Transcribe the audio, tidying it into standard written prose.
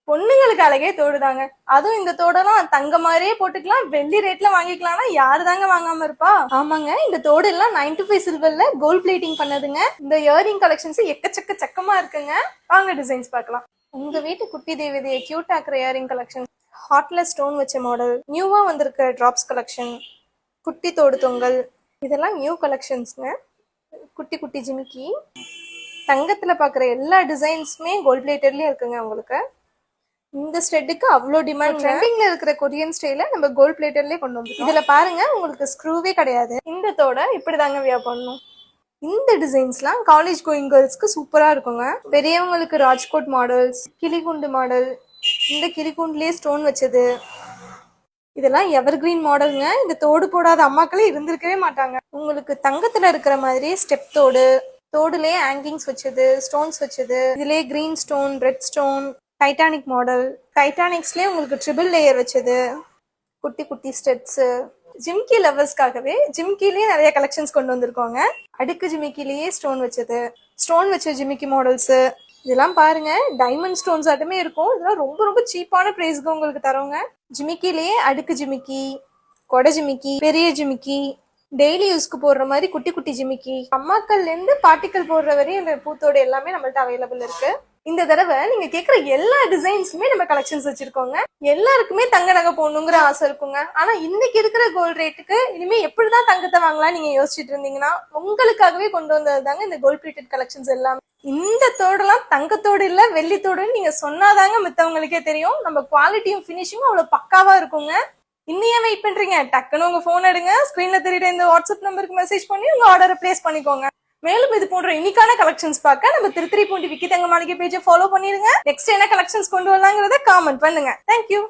பொண்ணுங்களுக்கு அழகே தோடுதாங்க. அதுவும் இந்த தோடெல்லாம் தங்க மாதிரியே போட்டுக்கலாம், வெள்ளி ரேட்ல வாங்கிக்கலாம்னா யாரு தாங்க வாங்காம இருப்பா? ஆமாங்க, இந்த தோடு எல்லாம் 95 சில்வர்ல கோல்ட் பிளேட்டிங் பண்ணதுங்க. இந்த இயரிங் கலெக்ஷன்ஸ் எக்கச்சக்க சக்கமா இருக்குங்க. வாங்க டிசைன்ஸ் பார்க்கலாம். உங்க வீட்டு குட்டி தேவதையை கியூட் ஆக்குற இயரிங் கலெக்ஷன், ஹார்ட்ல ஸ்டோன் வச்ச மாடல், நியூவா வந்திருக்க டிராப்ஸ் கலெக்ஷன், குட்டி தோடு தொங்கல், இதெல்லாம் நியூ கலெக்ஷன்ஸ்ங்க. குட்டி குட்டி ஜிமிக்கி, தங்கத்துல பாக்குற எல்லா டிசைன்ஸுமே கோல்ட் பிளேட்டட்லயே இருக்குங்க. உங்களுக்கு இந்த ஸ்டெட்டுக்கு அவ்வளோ டிமாண்ட். ட்ரெண்டிங்ல இருக்கிற கொரியன் ஸ்டைல நம்ம கோல்ட் பிளேட்டட்லயே கொண்டு வந்து இதுல பாருங்க, உங்களுக்கு ஸ்க்ரூவே கிடையாது. இந்த தோட இப்படிதாங்க வியா பண்ணணும். இந்த டிசைன்ஸ்லாம் காலேஜ் கோயிங் கேர்ள்ஸ்க்கு சூப்பரா இருக்குங்க. பெரியவங்களுக்கு ராஜ்கோட் மாடல்ஸ், கிளிகுண்டு மாடல், இந்த கிளிகுண்டுலயே ஸ்டோன் வச்சது, இதெல்லாம் எவர் கிரீன் மாடலுங்க. இந்த தோடு போடாத அம்மாக்களே இருந்திருக்கவே மாட்டாங்க. உங்களுக்கு தங்கத்துல இருக்கிற மாதிரி ஸ்டெப் தோடு, தோடுலயே ஹேங்கிங்ஸ் வச்சது, ஸ்டோன்ஸ் வச்சது, இதுலயே green stone, red stone, titanic model, டைட்டானிக்ஸ்லயே உங்களுக்கு ட்ரிபிள் லேயர் வச்சது, குட்டி குட்டி ஸ்டெப்ஸ். ஜிம்கி லவர்ஸ்க்காகவே ஜிம்கிலேயே நிறைய கலெக்ஷன்ஸ் கொண்டு வந்திருக்கோங்க. அடுக்கு ஜிமிக்கிலேயே ஸ்டோன் வச்சது, ஸ்டோன் வச்ச ஜிமிக்கி மாடல்ஸ், இதெல்லாம் பாருங்க டைமண்ட் ஸ்டோன்ஸ் ஆட்டமே இருக்கும். இதெல்லாம் ரொம்ப ரொம்ப சீப்பான பிரைஸ்க்கு உங்களுக்கு தரோங்க. ஜிமிக்கிலேயே அடுக்கு ஜிமிக்கி, கொடை ஜிமிக்கி, பெரிய ஜிமிக்கி, டெய்லி யூஸ்க்கு போடுற மாதிரி குட்டி குட்டி ஜிமிக்கி, அம்மாக்கள்ல இருந்து பாட்டிக்கல் போடுற வரையும் இந்த பூத்தோடு எல்லாமே நம்மள்ட்ட அவைலபிள் இருக்கு. இந்த தடவை நீங்க கேக்குற எல்லா டிசைன்ஸுமே நம்ம கலெக்ஷன்ஸ் வச்சிருக்கோங்க. எல்லாருக்குமே தங்க நகை போடணுங்கிற ஆசை இருக்குங்க. ஆனா இன்னைக்கு இருக்கிற கோல்ட் ரேட்டுக்கு இனிமே எப்படிதான் தங்கத்தை வாங்கலாம் நீங்க யோசிச்சுட்டு இருந்தீங்கன்னா, உங்களுக்காகவே கொண்டு வந்தது தாங்க இந்த கோல்ட் பிளேட்டட் கலெக்ஷன்ஸ் எல்லாமே. இந்த தோடெல்லாம் தங்கத்தோடு இல்ல வெள்ளித்தோடுன்னு நீங்க சொன்னாதாங்க மித்தவங்களுக்கே தெரியும். நம்ம குவாலிட்டியும் பினிஷிங்கும் அவ்வளவு பக்காவா இருக்குங்க. இன்னையே வெயிட் பண்றீங்க, டக்குன்னு உங்க போன் எடுங்க, ஸ்கிரீன்ல தெரியுற இந்த வாட்ஸ்அப் நம்பருக்கு மெசேஜ் பண்ணி உங்க ஆர்டரை பிளேஸ் பண்ணிக்கோங்க. மேலும் இது போன்ற இன்னைக்கான கலெக்ஷன்ஸ் பார்க்க நம்ம திருத்திரி பூண்டி விக்கி தங்க மாளிகை பேஜை ஃபாலோ பண்ணிருங்க. நெக்ஸ்ட் என்ன கலெக்ஷன்ஸ் கொண்டு வரலாங்கிறத காமெண்ட் பண்ணுங்க. தேங்க்யூ.